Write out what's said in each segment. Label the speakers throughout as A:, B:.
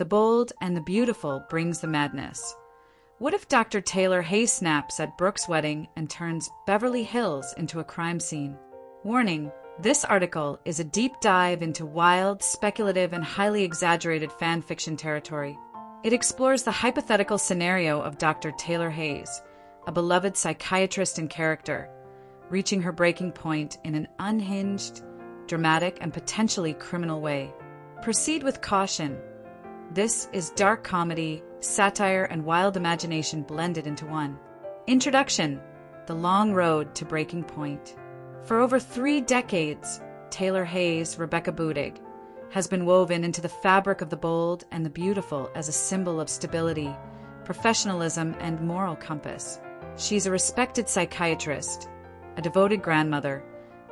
A: The bold and the beautiful brings the madness. What if Dr. Taylor Hayes snaps at Brooke's wedding and turns Beverly Hills into a crime scene? Warning, this article is a deep dive into wild, speculative, and highly exaggerated fan fiction territory. It explores the hypothetical scenario of Dr. Taylor Hayes, a beloved psychiatrist and character, reaching her breaking point in an unhinged, dramatic, and potentially criminal way. Proceed with caution. This is dark comedy, satire, and wild imagination blended into one. Introduction: the long road to breaking point. For over 3 decades, Taylor Hayes, Rebecca Budig, has been woven into the fabric of the bold and the beautiful as a symbol of stability, professionalism, and moral compass. She's a respected psychiatrist, a devoted grandmother,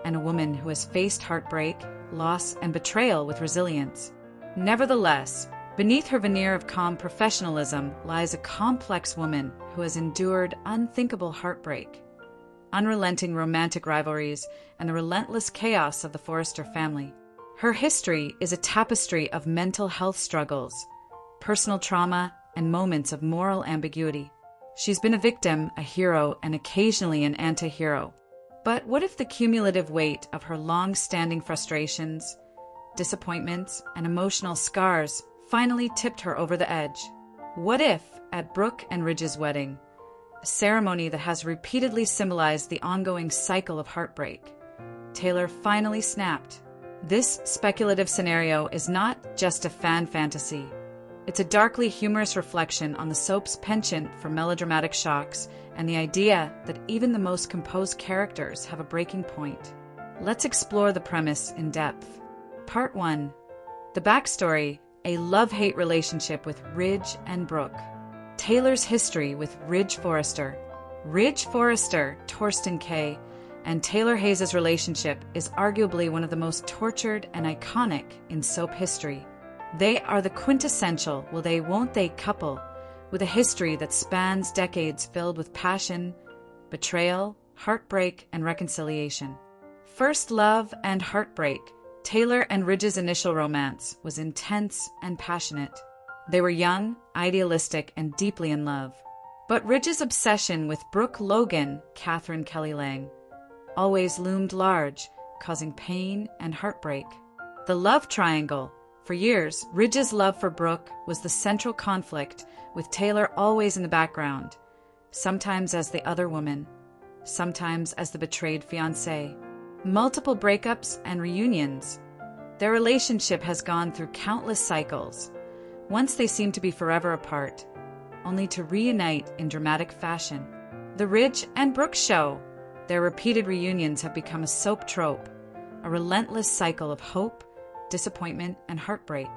A: and a woman who has faced heartbreak, loss, and betrayal with resilience. Nevertheless, beneath her veneer of calm professionalism lies a complex woman who has endured unthinkable heartbreak, unrelenting romantic rivalries, and the relentless chaos of the Forrester family. Her history is a tapestry of mental health struggles, personal trauma, and moments of moral ambiguity. She's been a victim, a hero, and occasionally an anti-hero. But what if the cumulative weight of her long-standing frustrations, disappointments, and emotional scars finally tipped her over the edge? What if, at Brooke and Ridge's wedding, a ceremony that has repeatedly symbolized the ongoing cycle of heartbreak, Taylor finally snapped? This speculative scenario is not just a fan fantasy. It's a darkly humorous reflection on the soap's penchant for melodramatic shocks and the idea that even the most composed characters have a breaking point. Let's explore the premise in depth. Part 1. The backstory: a love-hate relationship with Ridge and Brooke. Taylor's history with Ridge Forrester, Torsten K., and Taylor Hayes' relationship is arguably one of the most tortured and iconic in soap history. They are the quintessential will they won't they couple, with a history that spans decades filled with passion, betrayal, heartbreak, and reconciliation. First love and heartbreak. Taylor and Ridge's initial romance was intense and passionate. They were young, idealistic, and deeply in love. But Ridge's obsession with Brooke Logan, Catherine Kelly Lang, always loomed large, causing pain and heartbreak. The love triangle. For years, Ridge's love for Brooke was the central conflict, with Taylor always in the background, sometimes as the other woman, sometimes as the betrayed fiancé. Multiple breakups and reunions. Their relationship has gone through countless cycles. Once they seemed to be forever apart, only to reunite in dramatic fashion. The Ridge and Brooke show. Their repeated reunions have become a soap trope, a relentless cycle of hope, disappointment, and heartbreak.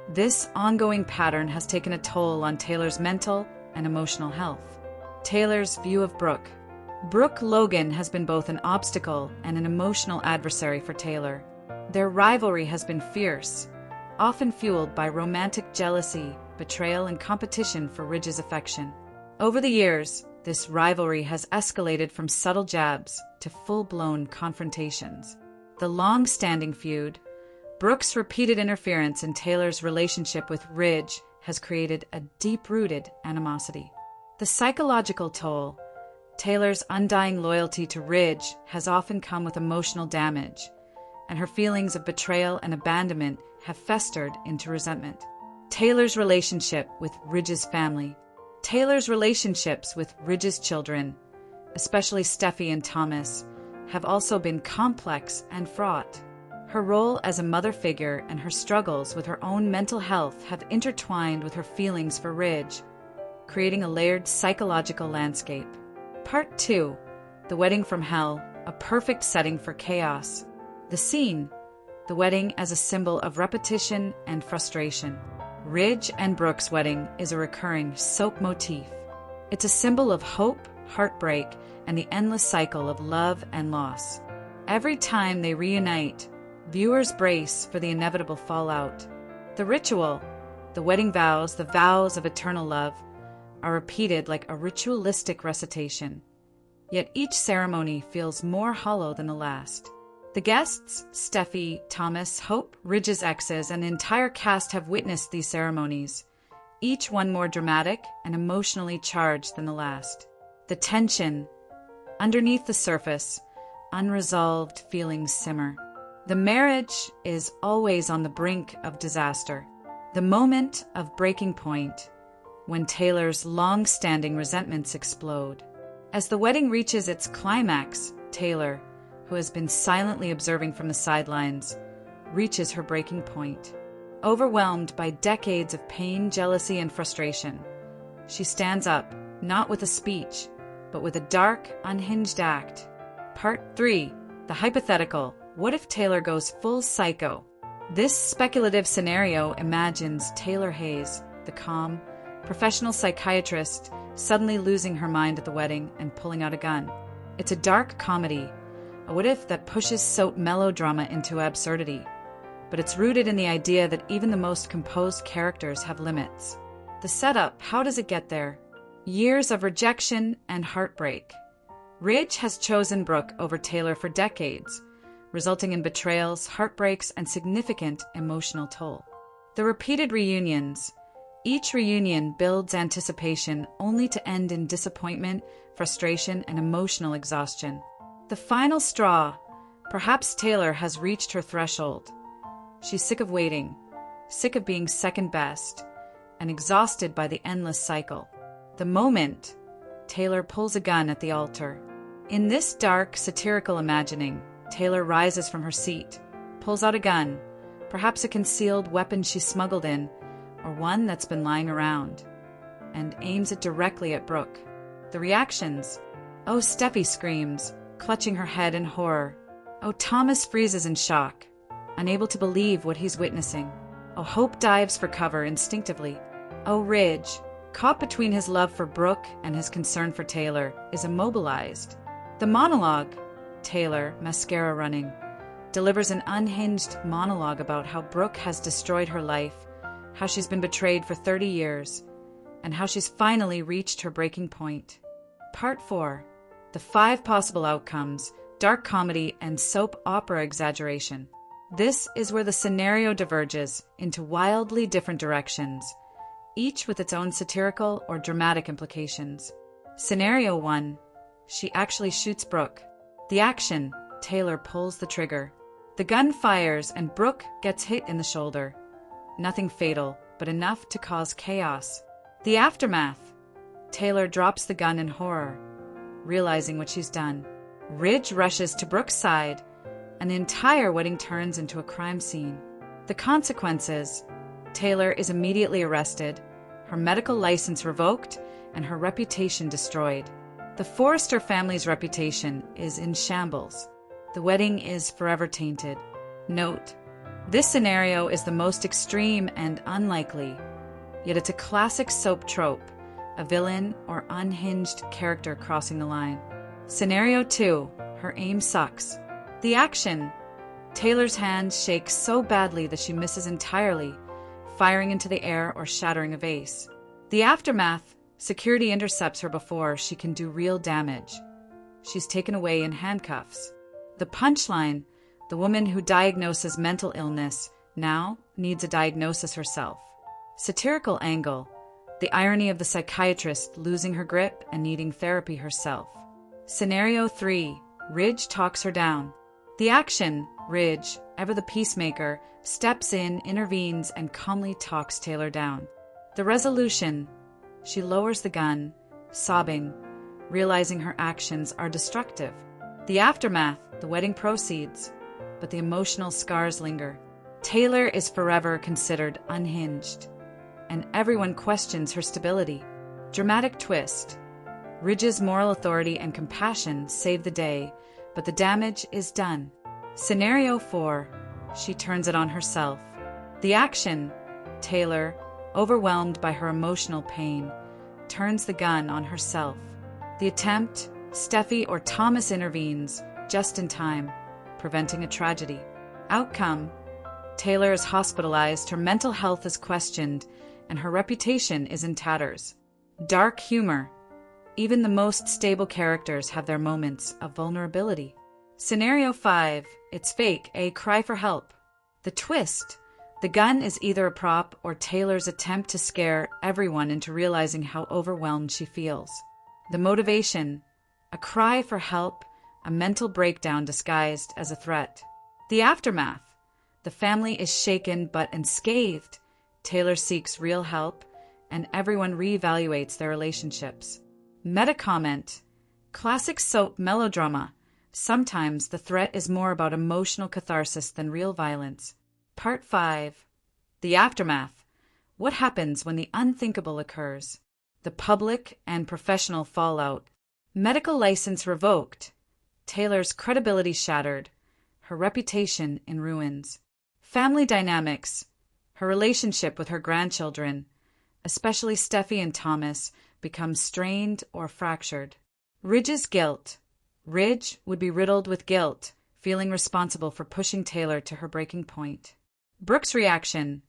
A: This ongoing pattern has taken a toll on Taylor's mental and emotional health. Taylor's view of Brooke. Brooke Logan has been both an obstacle and an emotional adversary for Taylor. Their rivalry has been fierce, often fueled by romantic jealousy, betrayal, and competition for Ridge's affection. Over the years, this rivalry has escalated from subtle jabs to full-blown confrontations. The long-standing feud, Brooke's repeated interference in Taylor's relationship with Ridge, has created a deep-rooted animosity. The psychological toll. Taylor's undying loyalty to Ridge has often come with emotional damage, and her feelings of betrayal and abandonment have festered into resentment. Taylor's relationship with Ridge's family. Taylor's relationships with Ridge's children, especially Steffi and Thomas, have also been complex and fraught. Her role as a mother figure and her struggles with her own mental health have intertwined with her feelings for Ridge, creating a layered psychological landscape. Part 2. The Wedding from Hell, a perfect setting for chaos. The scene. The wedding as a symbol of repetition and frustration. Ridge and Brooke's wedding is a recurring soap motif. It's a symbol of hope, heartbreak, and the endless cycle of love and loss. Every time they reunite, viewers brace for the inevitable fallout. The ritual, the wedding vows, the vows of eternal love, are repeated like a ritualistic recitation. Yet each ceremony feels more hollow than the last. The guests, Steffi, Thomas, Hope, Ridge's exes, and the entire cast have witnessed these ceremonies, each one more dramatic and emotionally charged than the last. The tension, underneath the surface, unresolved feelings simmer. The marriage is always on the brink of disaster. The moment of breaking point, when Taylor's long-standing resentments explode. As the wedding reaches its climax, Taylor, who has been silently observing from the sidelines, reaches her breaking point. Overwhelmed by decades of pain, jealousy, and frustration, she stands up, not with a speech, but with a dark, unhinged act. Part 3. The hypothetical. What if Taylor goes full psycho? This speculative scenario imagines Taylor Hayes, the calm, professional psychiatrist, suddenly losing her mind at the wedding and pulling out a gun. It's a dark comedy, a what-if that pushes soap melodrama into absurdity. But it's rooted in the idea that even the most composed characters have limits. The setup, how does it get there? Years of rejection and heartbreak. Ridge has chosen Brooke over Taylor for decades, resulting in betrayals, heartbreaks, and significant emotional toll. The repeated reunions. Each reunion builds anticipation only to end in disappointment, frustration, and emotional exhaustion. The final straw. Perhaps Taylor has reached her threshold. She's sick of waiting, sick of being second best, and exhausted by the endless cycle. The moment, Taylor pulls a gun at the altar. In this dark, satirical imagining, Taylor rises from her seat, pulls out a gun, perhaps a concealed weapon she smuggled in, or one that's been lying around, and aims it directly at Brooke. The reactions. Oh, Steffi screams, clutching her head in horror. Oh, Thomas freezes in shock, unable to believe what he's witnessing. Oh, Hope dives for cover instinctively. Oh, Ridge, caught between his love for Brooke and his concern for Taylor, is immobilized. The monologue. Taylor, mascara running, delivers an unhinged monologue about how Brooke has destroyed her life, how she's been betrayed for 30 years, and how she's finally reached her breaking point. Part 4. The 5 possible outcomes, dark comedy, and soap opera exaggeration. This is where the scenario diverges into wildly different directions, each with its own satirical or dramatic implications. Scenario 1. She actually shoots Brooke. The action. Taylor pulls the trigger. The gun fires and Brooke gets hit in the shoulder. Nothing fatal, but enough to cause chaos. The aftermath. Taylor drops the gun in horror, realizing what she's done. Ridge rushes to Brooke's side, and the entire wedding turns into a crime scene. The consequences. Taylor is immediately arrested, her medical license revoked, and her reputation destroyed. The Forrester family's reputation is in shambles. The wedding is forever tainted. Note: this scenario is the most extreme and unlikely, yet it's a classic soap trope, a villain or unhinged character crossing the line. Scenario 2. Her aim sucks. The action. Taylor's hand shakes so badly that she misses entirely, firing into the air or shattering a vase. The aftermath. Security intercepts her before she can do real damage. She's taken away in handcuffs. The punchline. The woman who diagnoses mental illness now needs a diagnosis herself. Satirical angle. The irony of the psychiatrist losing her grip and needing therapy herself. Scenario 3. Ridge talks her down. The action. Ridge, ever the peacemaker, steps in, intervenes, and calmly talks Taylor down. The resolution. She lowers the gun, sobbing, realizing her actions are destructive. The aftermath. The wedding proceeds, but the emotional scars linger. Taylor is forever considered unhinged, and everyone questions her stability. Dramatic twist. Ridge's moral authority and compassion save the day, but the damage is done. Scenario 4. She turns it on herself. The action. Taylor, overwhelmed by her emotional pain, turns the gun on herself. The attempt. Steffi or Thomas intervenes, just in time, preventing a tragedy. Outcome. Taylor is hospitalized, her mental health is questioned, and her reputation is in tatters. Dark humor. Even the most stable characters have their moments of vulnerability. Scenario 5. It's fake, a cry for help. The twist. The gun is either a prop or Taylor's attempt to scare everyone into realizing how overwhelmed she feels. The motivation. A cry for help, a mental breakdown disguised as a threat. The aftermath. The family is shaken but unscathed. Taylor seeks real help, and everyone reevaluates their relationships. Meta comment. Classic soap melodrama. Sometimes the threat is more about emotional catharsis than real violence. Part 5. The aftermath. What happens when the unthinkable occurs? The public and professional fallout. Medical license revoked. Taylor's credibility shattered. Her reputation in ruins. Family dynamics. Her relationship with her grandchildren, especially Steffi and Thomas, becomes strained or fractured. Ridge's guilt. Ridge would be riddled with guilt, feeling responsible for pushing Taylor to her breaking point. Brooke's reaction.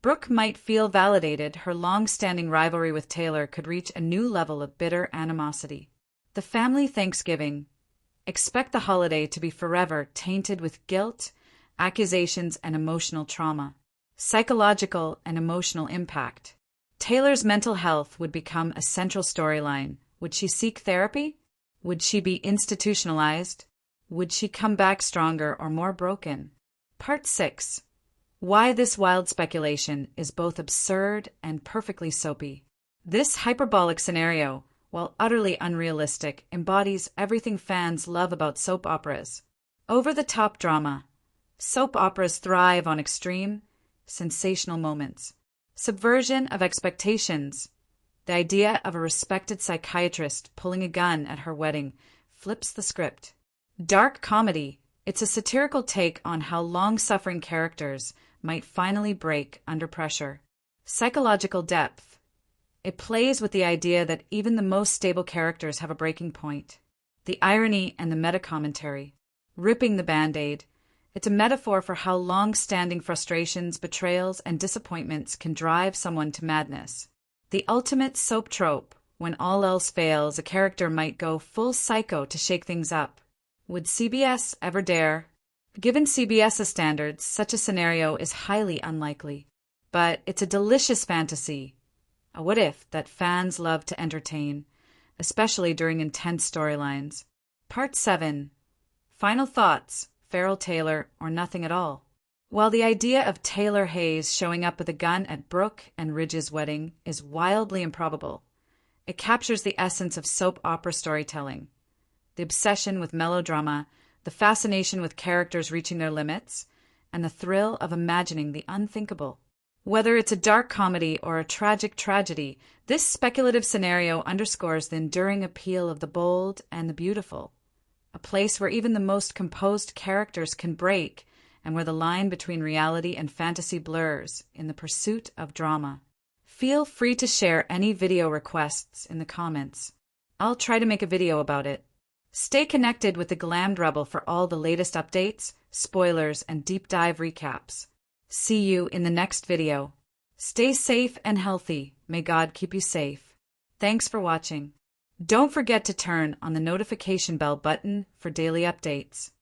A: Brooke might feel validated. Her long-standing rivalry with Taylor could reach a new level of bitter animosity. The family Thanksgiving. Expect the holiday to be forever tainted with guilt, accusations, and emotional trauma. Psychological and emotional impact. Taylor's mental health would become a central storyline. Would she seek therapy? Would she be institutionalized? Would she come back stronger or more broken? Part 6. Why this wild speculation is both absurd and perfectly soapy. This hyperbolic scenario, while utterly unrealistic, embodies everything fans love about soap operas. Over-the-top drama. Soap operas thrive on extreme, sensational moments. Subversion of expectations. The idea of a respected psychiatrist pulling a gun at her wedding flips the script. Dark comedy. It's a satirical take on how long-suffering characters might finally break under pressure. Psychological depth. It plays with the idea that even the most stable characters have a breaking point. The irony and the meta-commentary. Ripping the Band-Aid. It's a metaphor for how long-standing frustrations, betrayals, and disappointments can drive someone to madness. The ultimate soap trope. When all else fails, a character might go full psycho to shake things up. Would CBS ever dare? Given CBS's standards, such a scenario is highly unlikely. But it's a delicious fantasy. A what-if that fans love to entertain, especially during intense storylines. Part 7. Final thoughts. Feral Taylor or nothing at all. While the idea of Taylor Hayes showing up with a gun at Brooke and Ridge's wedding is wildly improbable, it captures the essence of soap opera storytelling. The obsession with melodrama, the fascination with characters reaching their limits, and the thrill of imagining the unthinkable. Whether it's a dark comedy or a tragic tragedy, this speculative scenario underscores the enduring appeal of the bold and the beautiful. A place where even the most composed characters can break, and where the line between reality and fantasy blurs in the pursuit of drama. Feel free to share any video requests in the comments. I'll try to make a video about it. Stay connected with the Glammed Rebel for all the latest updates, spoilers, and deep dive recaps. See you in the next video. Stay safe and healthy. May God keep you safe. Thanks for watching. Don't forget to turn on the notification bell button for daily updates.